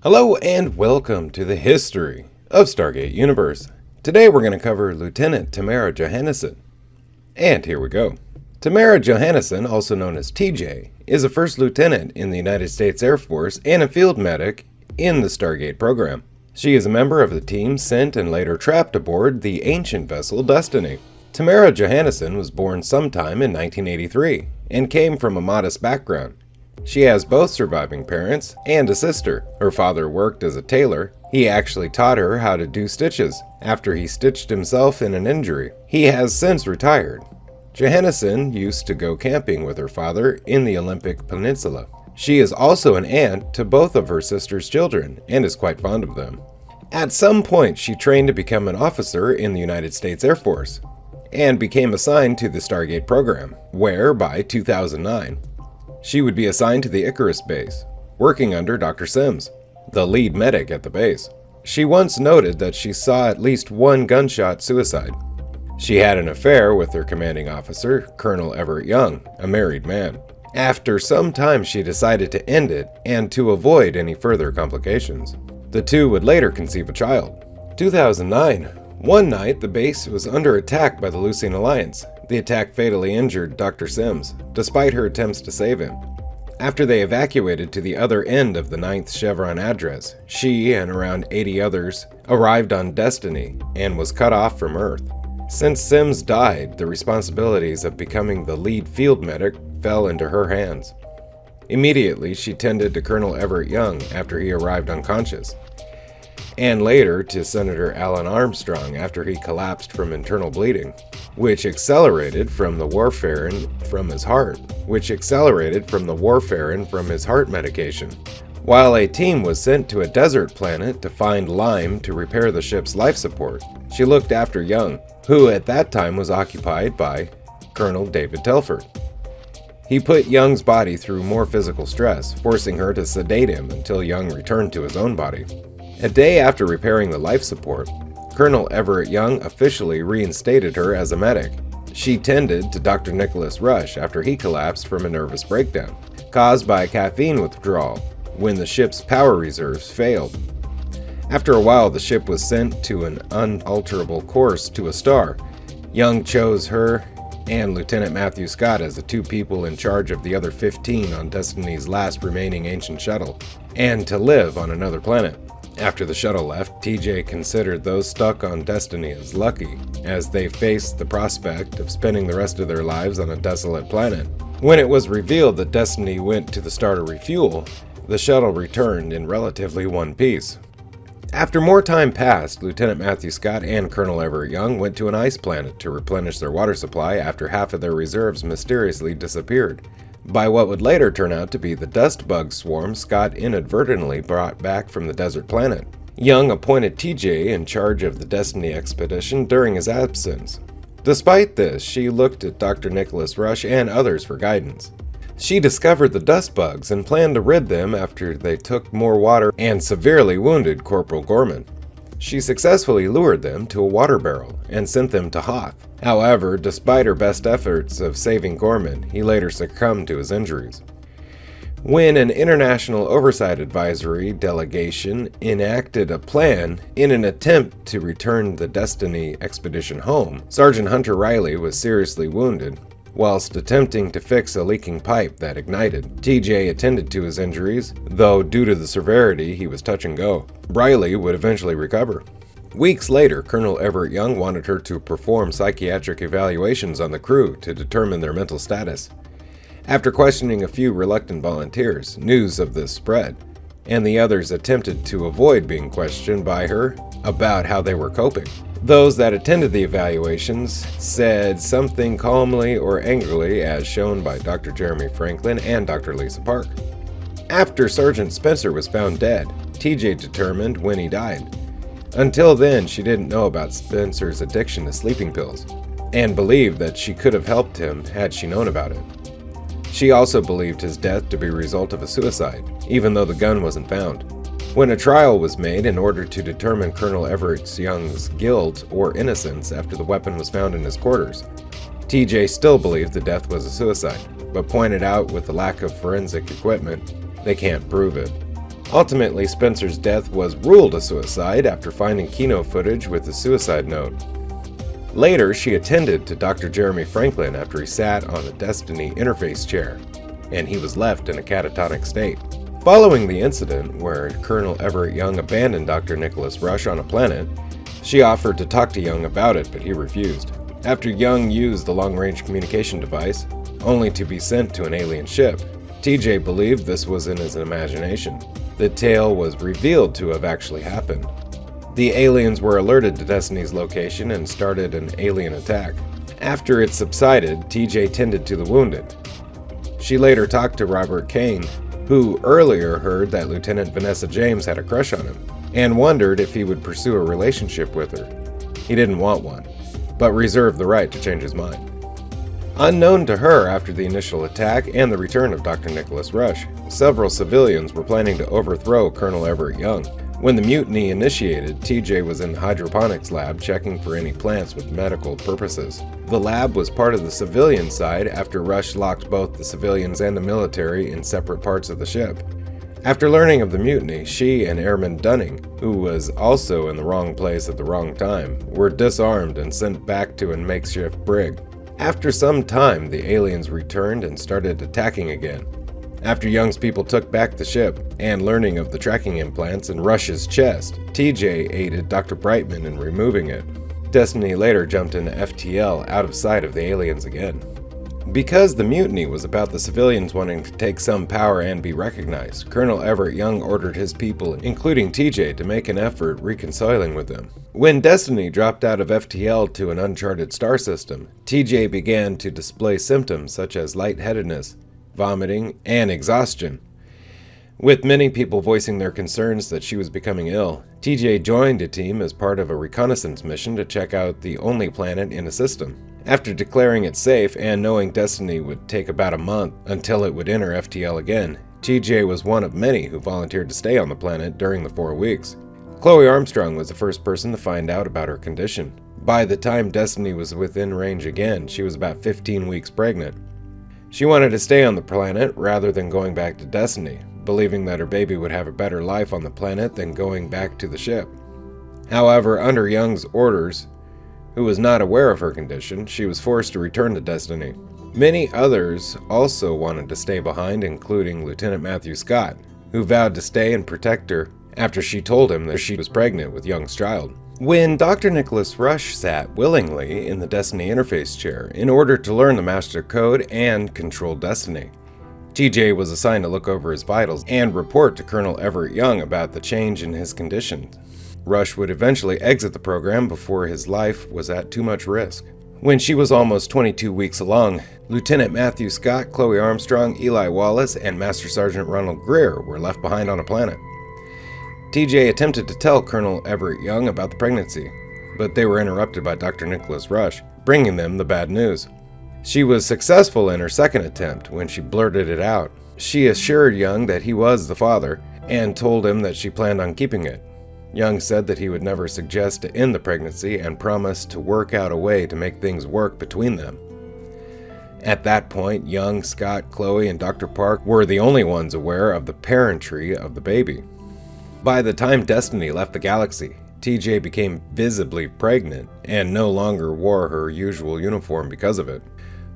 Hello and welcome to the history of Stargate Universe. Today we're going to cover Lieutenant Tamara Johansen. And here we go. Tamara Johansen, also known as TJ, is a first lieutenant in the United States Air Force and a field medic in the Stargate Program. She is a member of the team sent and later trapped aboard the ancient vessel Destiny. Tamara Johansen was born sometime in 1983 and came from a modest background. She has both surviving parents and a sister. Her father worked as a tailor. He actually taught her how to do stitches after he stitched himself in an injury. He has since retired. Johansen used to go camping with her father in the Olympic Peninsula. She is also an aunt to both of her sister's children and is quite fond of them. At some point, she trained to become an officer in the United States Air Force and became assigned to the Stargate Program, where by 2009, she would be assigned to the Icarus base, working under Dr. Sims, the lead medic at the base. She once noted that she saw at least one gunshot suicide. She had an affair with her commanding officer, Colonel Everett Young, a married man. After some time, she decided to end it and to avoid any further complications. The two would later conceive a child. 2009. One night, the base was under attack by the Lucian Alliance. The attack fatally injured Dr. Sims, despite her attempts to save him. After they evacuated to the other end of the 9th Chevron address, she and around 80 others arrived on Destiny and was cut off from Earth. Since Sims died, the responsibilities of becoming the lead field medic fell into her hands. Immediately, she tended to Colonel Everett Young after he arrived unconscious, and later to Senator Alan Armstrong after he collapsed from internal bleeding, which accelerated from the warfarin from his heart medication. While a team was sent to a desert planet to find lime to repair the ship's life support, she looked after Young, who at that time was occupied by Colonel David Telford. He put Young's body through more physical stress, forcing her to sedate him until Young returned to his own body. A day after repairing the life support, Colonel Everett Young officially reinstated her as a medic. She tended to Dr. Nicholas Rush after he collapsed from a nervous breakdown, caused by caffeine withdrawal when the ship's power reserves failed. After a while, the ship was sent to an unalterable course to a star. Young chose her and Lieutenant Matthew Scott as the two people in charge of the other 15 on Destiny's last remaining ancient shuttle, and to live on another planet. After the shuttle left, TJ considered those stuck on Destiny as lucky, as they faced the prospect of spending the rest of their lives on a desolate planet. When it was revealed that Destiny went to the star to refuel, the shuttle returned in relatively one piece. After more time passed, Lieutenant Matthew Scott and Colonel Everett Young went to an ice planet to replenish their water supply after half of their reserves mysteriously disappeared by what would later turn out to be the dust bug swarm Scott inadvertently brought back from the desert planet. Young appointed TJ in charge of the Destiny expedition during his absence. Despite this, she looked at Dr. Nicholas Rush and others for guidance. She discovered the dust bugs and planned to rid them after they took more water and severely wounded Corporal Gorman. She successfully lured them to a water barrel and sent them to Hoth. However, despite her best efforts of saving Gorman, he later succumbed to his injuries. When an International Oversight Advisory delegation enacted a plan in an attempt to return the Destiny expedition home, Sergeant Hunter Riley was seriously wounded whilst attempting to fix a leaking pipe that ignited. TJ attended to his injuries, though due to the severity he was touch and go. Riley would eventually recover. Weeks later, Colonel Everett Young wanted her to perform psychiatric evaluations on the crew to determine their mental status. After questioning a few reluctant volunteers, news of this spread, and the others attempted to avoid being questioned by her about how they were coping. Those that attended the evaluations said something calmly or angrily, as shown by Dr. Jeremy Franklin and Dr. Lisa Park. After Sergeant Spencer was found dead, TJ determined when he died. Until then, she didn't know about Spencer's addiction to sleeping pills, and believed that she could have helped him had she known about it. She also believed his death to be a result of a suicide, even though the gun wasn't found. When a trial was made in order to determine Colonel Everett Young's guilt or innocence after the weapon was found in his quarters, TJ still believed the death was a suicide, but pointed out with the lack of forensic equipment, they can't prove it. Ultimately, Spencer's death was ruled a suicide after finding Kino footage with a suicide note. Later, she attended to Dr. Jeremy Franklin after he sat on the Destiny interface chair, and he was left in a catatonic state. Following the incident where Colonel Everett Young abandoned Dr. Nicholas Rush on a planet, she offered to talk to Young about it, but he refused. After Young used the long-range communication device, only to be sent to an alien ship, TJ believed this was in his imagination. The tale was revealed to have actually happened. The aliens were alerted to Destiny's location and started an alien attack. After it subsided, TJ tended to the wounded. She later talked to Robert Kane, who earlier heard that Lieutenant Vanessa James had a crush on him, and wondered if he would pursue a relationship with her. He didn't want one, but reserved the right to change his mind. Unknown to her after the initial attack and the return of Dr. Nicholas Rush, several civilians were planning to overthrow Colonel Everett Young. When the mutiny initiated, TJ was in the hydroponics lab checking for any plants with medical purposes. The lab was part of the civilian side after Rush locked both the civilians and the military in separate parts of the ship. After learning of the mutiny, she and Airman Dunning, who was also in the wrong place at the wrong time, were disarmed and sent back to a makeshift brig. After some time, the aliens returned and started attacking again. After Young's people took back the ship, and learning of the tracking implants in Rush's chest, TJ aided Dr. Brightman in removing it. Destiny later jumped into FTL out of sight of the aliens again. Because the mutiny was about the civilians wanting to take some power and be recognized, Colonel Everett Young ordered his people, including TJ, to make an effort reconciling with them. When Destiny dropped out of FTL to an uncharted star system, TJ began to display symptoms such as lightheadedness, vomiting, and exhaustion. With many people voicing their concerns that she was becoming ill, TJ joined a team as part of a reconnaissance mission to check out the only planet in the system. After declaring it safe and knowing Destiny would take about a month until it would enter FTL again, TJ was one of many who volunteered to stay on the planet during the 4 weeks. Chloe Armstrong was the first person to find out about her condition. By the time Destiny was within range again, she was about 15 weeks pregnant. She wanted to stay on the planet rather than going back to Destiny, believing that her baby would have a better life on the planet than going back to the ship. However, under Young's orders, who was not aware of her condition, she was forced to return to Destiny. Many others also wanted to stay behind, including Lieutenant Matthew Scott, who vowed to stay and protect her after she told him that she was pregnant with Young's child. When Dr. Nicholas Rush sat willingly in the Destiny interface chair in order to learn the master code and control Destiny, TJ was assigned to look over his vitals and report to Colonel Everett Young about the change in his condition. Rush would eventually exit the program before his life was at too much risk. When she was almost 22 weeks along, Lieutenant Matthew Scott, Chloe Armstrong, Eli Wallace, and Master Sergeant Ronald Greer were left behind on a planet. TJ attempted to tell Colonel Everett Young about the pregnancy, but they were interrupted by Dr. Nicholas Rush, bringing them the bad news. She was successful in her second attempt when she blurted it out. She assured Young that he was the father and told him that she planned on keeping it. Young said that he would never suggest to end the pregnancy and promised to work out a way to make things work between them. At that point, Young, Scott, Chloe, and Dr. Park were the only ones aware of the parentry of the baby. By the time Destiny left the galaxy, TJ became visibly pregnant and no longer wore her usual uniform because of it.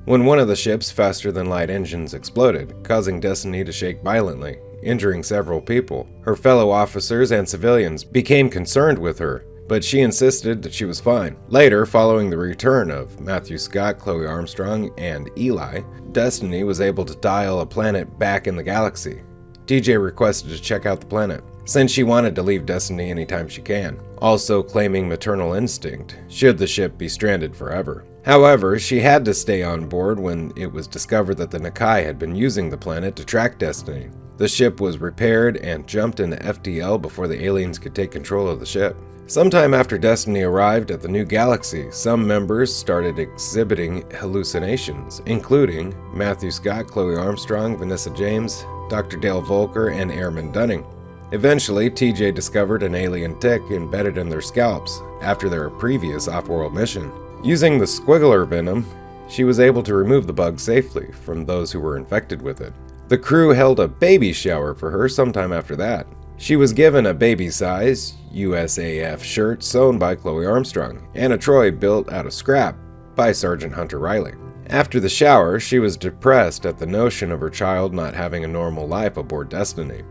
When one of the ship's faster-than-light engines exploded, causing Destiny to shake violently, injuring several people, her fellow officers and civilians became concerned with her, but she insisted that she was fine. Later, following the return of Matthew Scott, Chloe Armstrong, and Eli, Destiny was able to dial a planet back in the galaxy. TJ requested to check out the planet, since she wanted to leave Destiny anytime she can, also claiming maternal instinct, should the ship be stranded forever. However, she had to stay on board when it was discovered that the Nakai had been using the planet to track Destiny. The ship was repaired and jumped into FTL before the aliens could take control of the ship. Sometime after Destiny arrived at the new galaxy, some members started exhibiting hallucinations, including Matthew Scott, Chloe Armstrong, Vanessa James, Dr. Dale Volker, and Airman Dunning. Eventually, TJ discovered an alien tick embedded in their scalps after their previous off-world mission. Using the squiggler venom, she was able to remove the bug safely from those who were infected with it. The crew held a baby shower for her sometime after that. She was given a baby-size USAF shirt sewn by Chloe Armstrong and a Troy built out of scrap by Sergeant Hunter Riley. After the shower, she was depressed at the notion of her child not having a normal life aboard Destiny,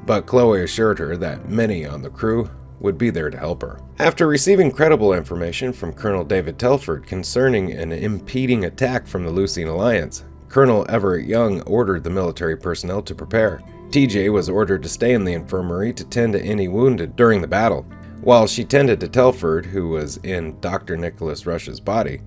but Chloe assured her that many on the crew would be there to help her. After receiving credible information from Colonel David Telford concerning an impending attack from the Lucian Alliance, Colonel Everett Young ordered the military personnel to prepare. TJ was ordered to stay in the infirmary to tend to any wounded during the battle. While she tended to Telford, who was in Dr. Nicholas Rush's body,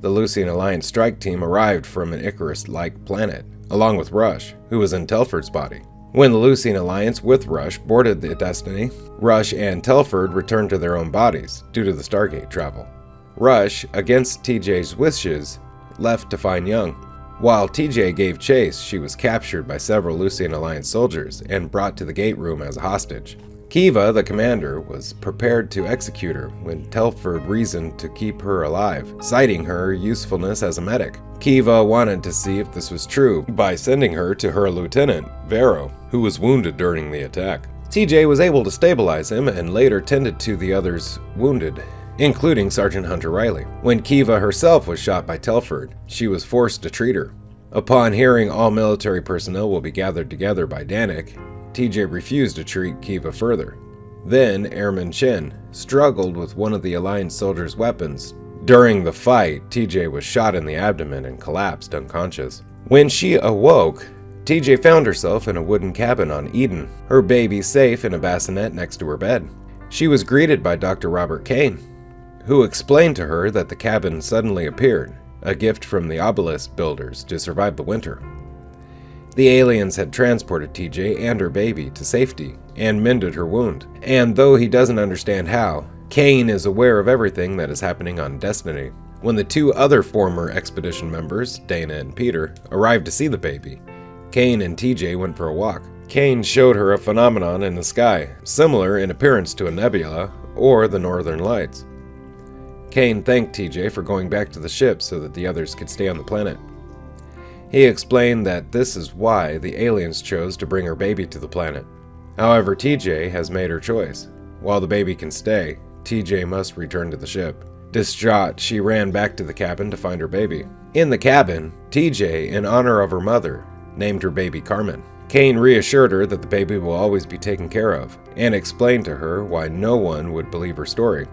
the Lucian Alliance strike team arrived from an Icarus-like planet, along with Rush, who was in Telford's body. When the Lucian Alliance with Rush boarded the Destiny, Rush and Telford returned to their own bodies due to the Stargate travel. Rush, against TJ's wishes, left to find Young. While TJ gave chase, she was captured by several Lucian Alliance soldiers and brought to the gate room as a hostage. Kiva, the commander, was prepared to execute her when Telford reasoned to keep her alive, citing her usefulness as a medic. Kiva wanted to see if this was true by sending her to her lieutenant, Vero, who was wounded during the attack. TJ was able to stabilize him and later tended to the others wounded, including Sergeant Hunter Riley. When Kiva herself was shot by Telford, she was forced to treat her. Upon hearing all military personnel will be gathered together by Danik, TJ refused to treat Kiva further. Then Airman Chen struggled with one of the Alliance soldiers' weapons. During the fight, TJ was shot in the abdomen and collapsed unconscious. When she awoke, TJ found herself in a wooden cabin on Eden, her baby safe in a bassinet next to her bed. She was greeted by Dr. Robert Kane, who explained to her that the cabin suddenly appeared, a gift from the obelisk builders to survive the winter. The aliens had transported TJ and her baby to safety and mended her wound, and though he doesn't understand how, Kane is aware of everything that is happening on Destiny. When the two other former expedition members, Dana and Peter, arrived to see the baby, Kane and TJ went for a walk. Kane showed her a phenomenon in the sky, similar in appearance to a nebula or the Northern Lights. Kane thanked TJ for going back to the ship so that the others could stay on the planet. He explained that this is why the aliens chose to bring her baby to the planet. However, TJ has made her choice. While the baby can stay, TJ must return to the ship. Distraught, she ran back to the cabin to find her baby. In the cabin, TJ, in honor of her mother, named her baby Carmen. Kane reassured her that the baby will always be taken care of, and explained to her why no one would believe her story.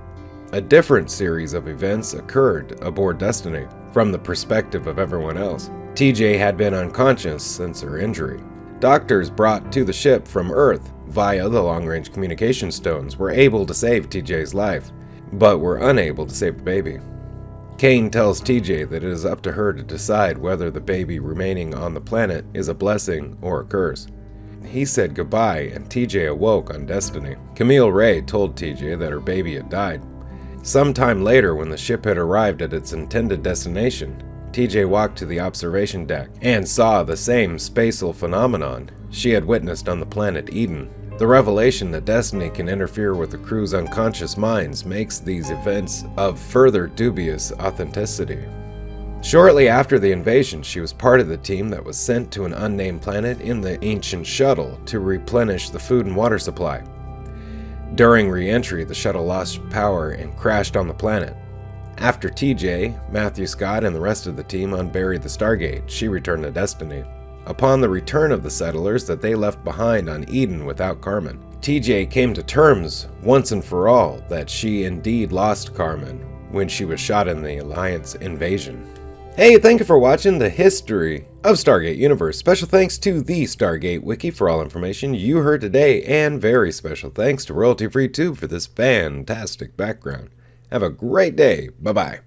A different series of events occurred aboard Destiny, from the perspective of everyone else. TJ had been unconscious since her injury. Doctors brought to the ship from Earth via the long-range communication stones were able to save TJ's life, but were unable to save the baby. Kane tells TJ that it is up to her to decide whether the baby remaining on the planet is a blessing or a curse. He said goodbye and TJ awoke on Destiny. Camille Ray told TJ that her baby had died. Sometime later, when the ship had arrived at its intended destination, TJ walked to the observation deck and saw the same spatial phenomenon she had witnessed on the planet Eden. The revelation that Destiny can interfere with the crew's unconscious minds makes these events of further dubious authenticity. Shortly after the invasion, she was part of the team that was sent to an unnamed planet in the ancient shuttle to replenish the food and water supply. During re-entry, the shuttle lost power and crashed on the planet. After TJ, Matthew Scott, and the rest of the team unburied the Stargate, she returned to Destiny. Upon the return of the settlers that they left behind on Eden without Carmen, TJ came to terms once and for all that she indeed lost Carmen when she was shot in the Alliance invasion. Hey, thank you for watching the history of Stargate Universe. Special thanks to the Stargate Wiki for all information you heard today, and very special thanks to Royalty Free Tube for this fantastic background. Have a great day. Bye-bye.